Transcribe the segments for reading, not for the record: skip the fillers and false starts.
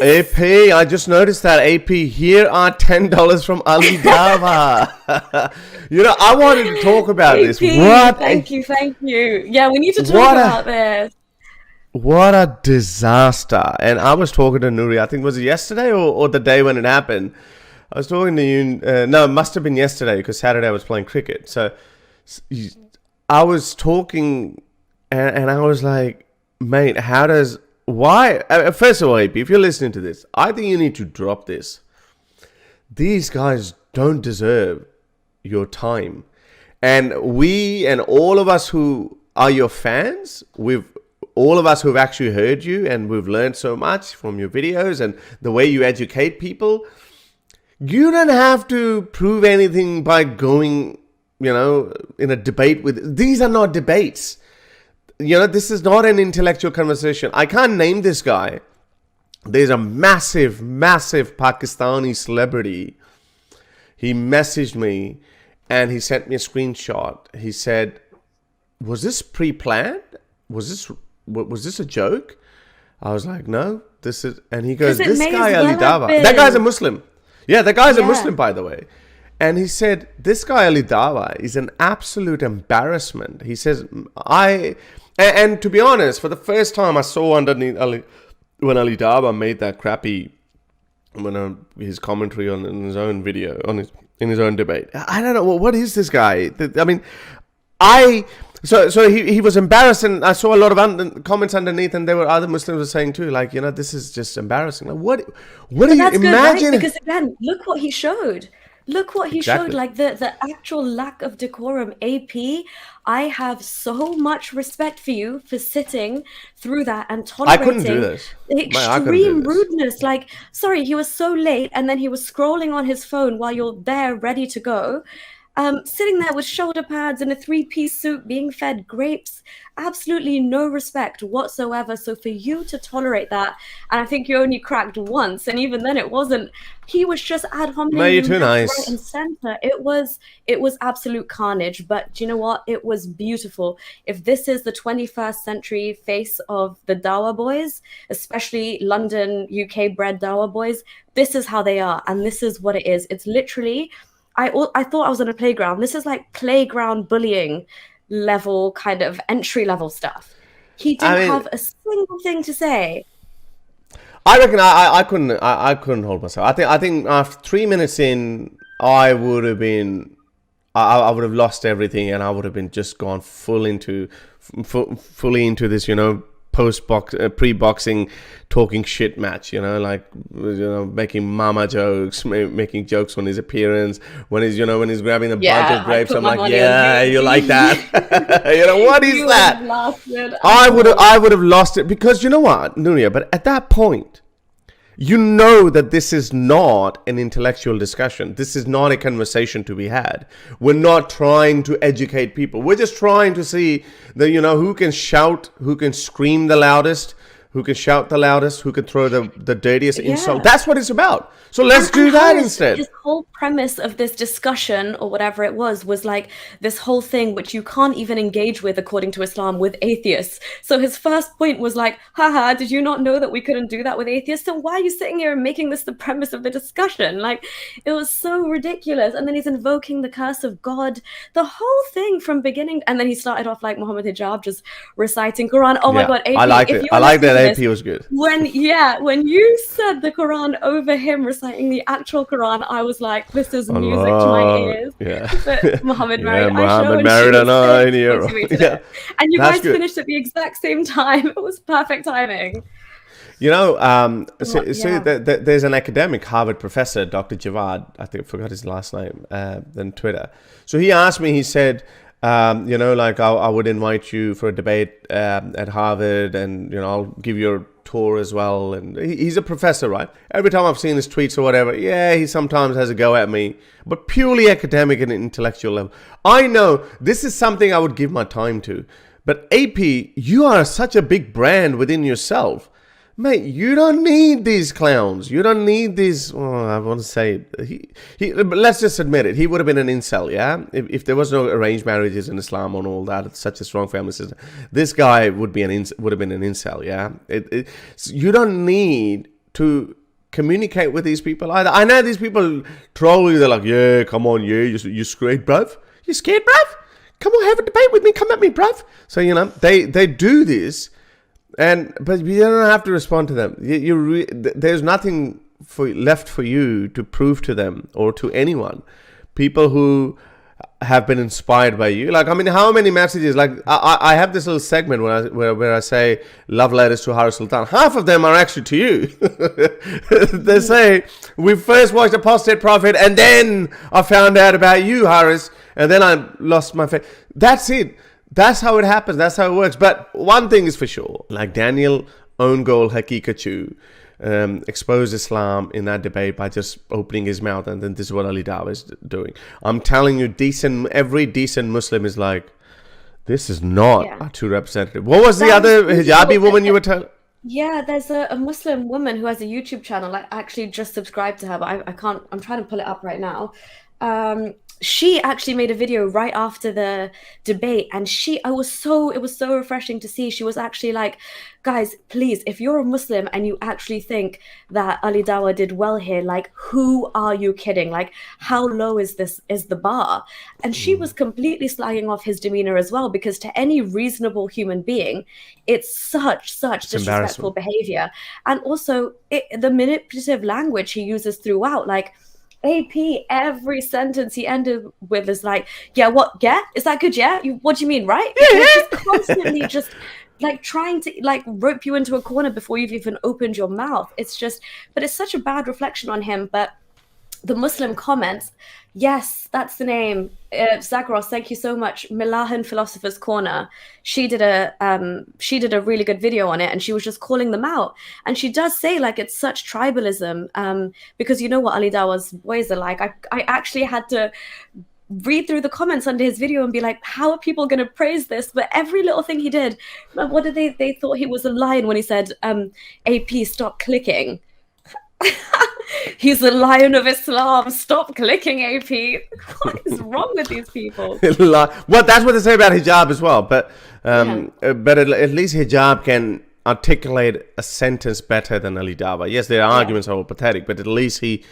AP, I just noticed that. AP, here are $10 from Ali Dawah. I wanted to talk about this. AP, thank you, thank you. Yeah, we need to talk about this. What a disaster. And I was talking to Nuri, I think was it yesterday or the day when it happened. I was talking to you, no, it must have been yesterday because Saturday I was playing cricket. So I was talking and I was like, mate, why? First of all, AP, if you're listening to this, I think you need to drop this. These guys don't deserve your time. And we and all of us who are your fans, all of us who've actually heard you and we've learned so much from your videos and the way you educate people, you don't have to prove anything by going, in a debate with... These are not debates. This is not an intellectual conversation. I can't name this guy. There's a massive, massive Pakistani celebrity. He messaged me and he sent me a screenshot. He said, was this pre-planned? Was this a joke? I was like, no, this is... And he goes, this guy Ali Dawah. That guy's a Muslim. Yeah, that guy's a Muslim, by the way. And he said, this guy Ali Dawah is an absolute embarrassment. He says, and to be honest, for the first time I saw underneath when Ali Dawah made that crappy, his commentary in his own video, in his own debate. I don't know, what is this guy? I mean, so he was embarrassed, and I saw a lot of comments underneath, and there were other Muslims were saying too, like, this is just embarrassing. Like, what do you imagine? Good, right? Because again, look what he showed. Look what he showed, like the actual lack of decorum. AP, I have so much respect for you for sitting through that and tolerating extreme rudeness. Like, sorry, he was so late and then he was scrolling on his phone while you're there ready to go. Sitting there with shoulder pads and a 3-piece suit being fed grapes, absolutely no respect whatsoever. So for you to tolerate that, and I think you only cracked once, and even then it wasn't, he was just ad hominem. You're too nice. Right and center. It was absolute carnage, but do you know what? It was beautiful. If this is the 21st century face of the Dawah boys, especially London, UK bred Dawah boys, this is how they are, and this is what it is. It's literally... I thought I was on a playground. This is like playground bullying level, kind of entry level stuff. He didn't have a single thing to say. I reckon I couldn't hold myself. I think after 3 minutes in, I would have lost everything, and I would have been just gone fully into this, pre-boxing talking shit match, making mama jokes, making jokes on his appearance, when he's grabbing a bunch of grapes. I'm like, yeah, you like that? What is that? I would have lost it, because you know what, Nuria, but at that point, that this is not an intellectual discussion. This is not a conversation to be had. We're not trying to educate people. We're just trying to see who can shout, who can scream the loudest, who can shout the loudest, who can throw the dirtiest insult. That's what it's about. So let's do that instead. His whole premise of this discussion, or whatever it was like this whole thing which you can't even engage with, according to Islam, with atheists. So his first point was like, haha, did you not know that we couldn't do that with atheists? So why are you sitting here and making this the premise of the discussion? Like, it was so ridiculous. And then he's invoking the curse of God, the whole thing from beginning. And then he started off like Muhammad Hijab, just reciting Quran. Oh my God, AP, I like it. I like that AP was good. When you said the Quran over him reciting the actual Quran, I was like, this is music to my ears. Yeah. But Muhammad married an 9-year-old. Yeah. And you guys finished at the exact same time. It was perfect timing. There's an academic, Harvard professor, Dr. Javad, I think I forgot his last name, on Twitter. So he asked me, he said, I would invite you for a debate at Harvard, and I'll give you a tour as well. And he's a professor, right? Every time I've seen his tweets or whatever, he sometimes has a go at me, but purely academic and intellectual level. I know this is something I would give my time to, but AP, you are such a big brand within yourself. Mate, you don't need these clowns. You don't need these... I want to say... let's just admit it. He would have been an incel, yeah? If there was no arranged marriages in Islam and all that, it's such a strong family system. This guy would have been an incel, yeah? You don't need to communicate with these people either. I know these people troll you. They're like, yeah, come on, yeah, you scared, bruv? You scared, bruv? Come on, have a debate with me. Come at me, bruv. So, they do this, but you don't have to respond to them. There's nothing left for you to prove to them or to anyone. People who have been inspired by you. Like, I mean, how many messages? Like, I have this little segment where I say love letters to Haris Sultan. Half of them are actually to you. They say, we first watched Apostate Prophet and then I found out about you, Haris, and then I lost my faith. That's it. That's how it happens. That's how it works. But one thing is for sure, like Daniel own goal Hakikachu exposed Islam in that debate by just opening his mouth, and then this is what Ali Dawah is doing. I'm telling you, every decent Muslim is like, this is not a true representative. What was the other hijabi woman you were telling? Yeah, there's a Muslim woman who has a YouTube channel. I actually just subscribed to her, but I can't, I'm trying to pull it up right now. She actually made a video right after the debate, and it was so refreshing to see. She was actually like, guys, please, if you're a Muslim and you actually think that Ali Dawah did well here, like, who are you kidding? Like, how low is the bar? And she was completely slagging off his demeanor as well, because to any reasonable human being, it's such disrespectful behavior. And also the manipulative language he uses throughout, like, AP, every sentence he ended with is like, yeah, what? Yeah, is that good? Yeah, what do you mean, right? Just constantly just like trying to like rope you into a corner before you've even opened your mouth. But it's such a bad reflection on him. But the Muslim comments, yes, that's the name. Zagros, thank you so much. Milahan Philosopher's Corner. She did a really good video on it, and she was just calling them out. And she does say, like, it's such tribalism, because you know what Ali Dawah's boys are like. I actually had to read through the comments under his video and be like, how are people going to praise this? But every little thing he did, what did they thought he was a lion when he said, AP, stop clicking. He's the lion of Islam. Stop clicking, AP. What is wrong with these people? Well, that's what they say about hijab as well. But at least hijab can articulate a sentence better than Ali Dawah. Yes, their arguments are all pathetic, but at least he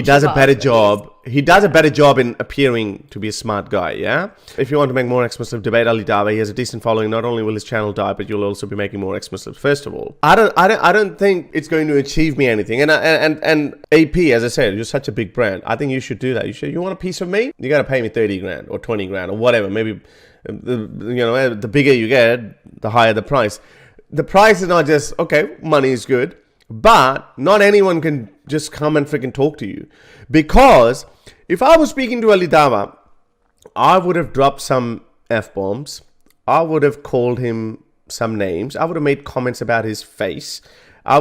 does a better job. He does a better job in appearing to be a smart guy. Yeah. If you want to make more ex-Muslim debate Ali Dawah, he has a decent following. Not only will his channel die, but you'll also be making more ex-Muslims. First of all, I don't think it's going to achieve me anything. And AP, as I said, you're such a big brand. I think you should do that. You want a piece of me? You got to pay me 30 grand or 20 grand or whatever. Maybe the bigger you get, the higher the price. The price is not just, okay, money is good, but not anyone can just come and freaking talk to you. Because if I was speaking to Ali Dawah, I would have dropped some F-bombs. I would have called him some names. I would have made comments about his face. I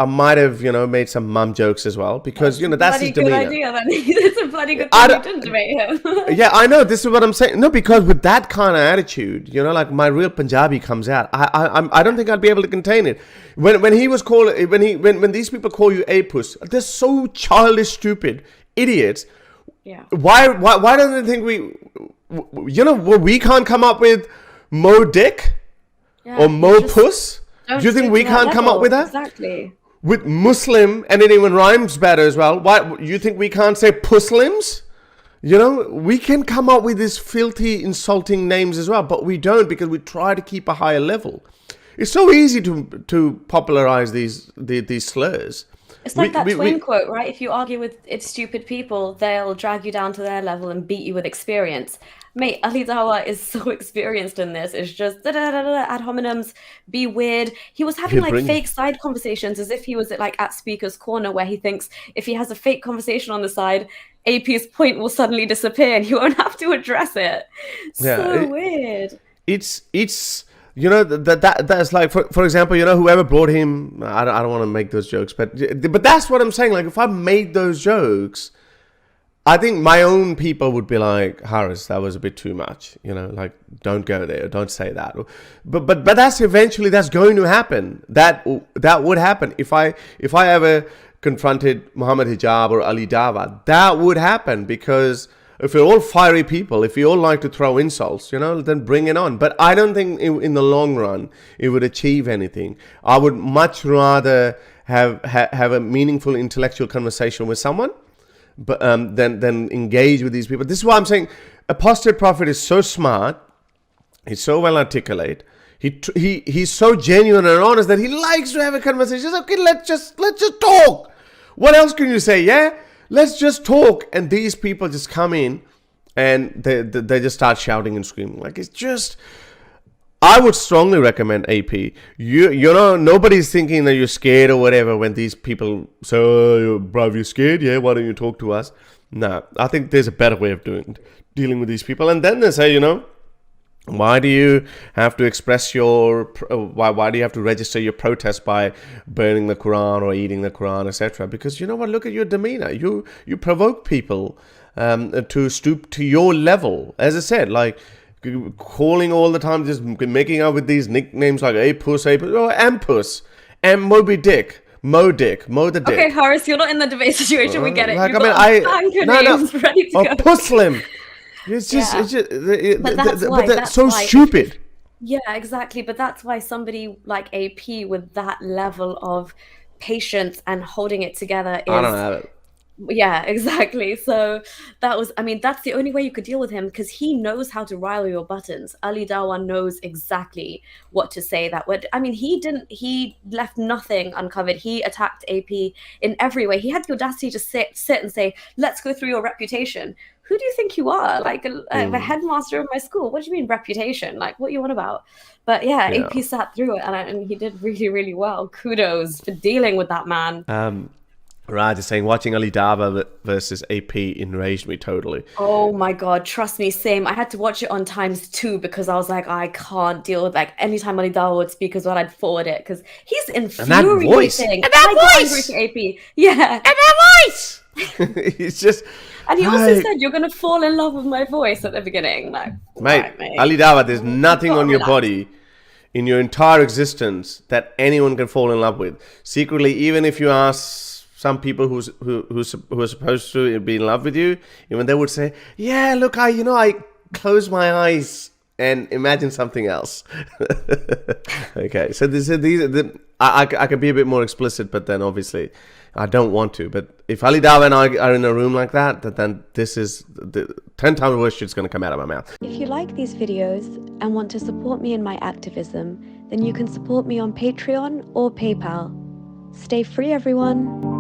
might have, made some mum jokes as well, because, that's his demeanor. Bloody good idea, then. It's a bloody good thing you didn't debate him. Yeah, I know. This is what I'm saying. No, because with that kind of attitude, like my real Punjabi comes out. I don't think I'd be able to contain it. When he was called, when these people call you apus, they're so childish, stupid idiots. Yeah. Why don't they think we can't come up with Mo Dick or Mo Puss? Do you think we can't come up with that? Exactly. With Muslim, and it even rhymes better as well. Why you think we can't say Puslims? We can come up with these filthy, insulting names as well, but we don't, because we try to keep a higher level. It's so easy to popularize these slurs. It's like that Twain quote, right? If you argue with stupid people, they'll drag you down to their level and beat you with experience. Mate, Ali Dawah is so experienced in this. It's just ad hominems, be weird. He was having fake side conversations as if he was at Speaker's Corner, where he thinks if he has a fake conversation on the side, AP's point will suddenly disappear and he won't have to address it. Weird. It's that's like, for example, whoever brought him, I don't want to make those jokes, but that's what I'm saying. Like, if I made those jokes, I think my own people would be like, Haris, that was a bit too much. Don't go there, don't say that. But that's going to happen. That would happen if I ever confronted Muhammad Hijab or Ali Dawah. That would happen, because if you're all fiery people, if you all like to throw insults, then bring it on. But I don't think in the long run it would achieve anything. I would much rather have a meaningful intellectual conversation with someone, but then engage with these people. This is why I'm saying Apostate Prophet is so smart. He's so well articulate. He's so genuine and honest that he likes to have a conversation. He's okay, let's just talk. What else can you say? Yeah, let's just talk. And these people just come in and they just start shouting and screaming. Like, it's just. I would strongly recommend AP. You know, nobody's thinking that you're scared or whatever when these people say, oh, bro, you're scared? Yeah, why don't you talk to us? No, I think there's a better way of dealing with these people. And then they say, you know, why do you have to express your, why do you have to register your protest by burning the Quran or eating the Quran, etc.? Because you know what, look at your demeanor. You provoke people to stoop to your level. As I said, like, calling all the time, just making up with these nicknames like A Puss, or Ampus, and Moby Dick, Mo Dick, Mo the Dick. Okay, Horace, you're not in the debate situation. We get it. Like, You've got names ready to or go. Puslim. It's just, But that's so stupid. Yeah, exactly. But that's why somebody like AP with that level of patience and holding it together is. I don't have it. Yeah, exactly. So that's the only way you could deal with him, because he knows how to rile your buttons. Ali Dawah knows exactly what to say. He left nothing uncovered. He attacked AP in every way. He had the audacity to sit and say, let's go through your reputation. Who do you think you are? Like the headmaster of my school. What do you mean reputation? Like, what you on about? But yeah, AP sat through it and he did really, really well. Kudos for dealing with that man. Raj is saying, watching Ali Dawah versus AP enraged me totally. Oh my God, trust me, same. I had to watch it on ×2 because I was like, I can't deal with, like, anytime Ali Dawah would speak as well, I'd forward it because he's infuriating. And that voice! AP. Yeah. And that voice! It's just... And he also said, you're going to fall in love with my voice at the beginning. Like, mate, Ali Dawah, there's nothing on your body in your entire existence that anyone can fall in love with. Secretly, even if you ask some people who are supposed to be in love with you, even they would say, yeah, look, I close my eyes and imagine something else. Okay, so I can be a bit more explicit, but then obviously I don't want to. But if Ali Dawah and I are in a room like that, then this is the 10 times worse shit's going to come out of my mouth. If you like these videos and want to support me in my activism, then you can support me on Patreon or PayPal. Stay free, everyone.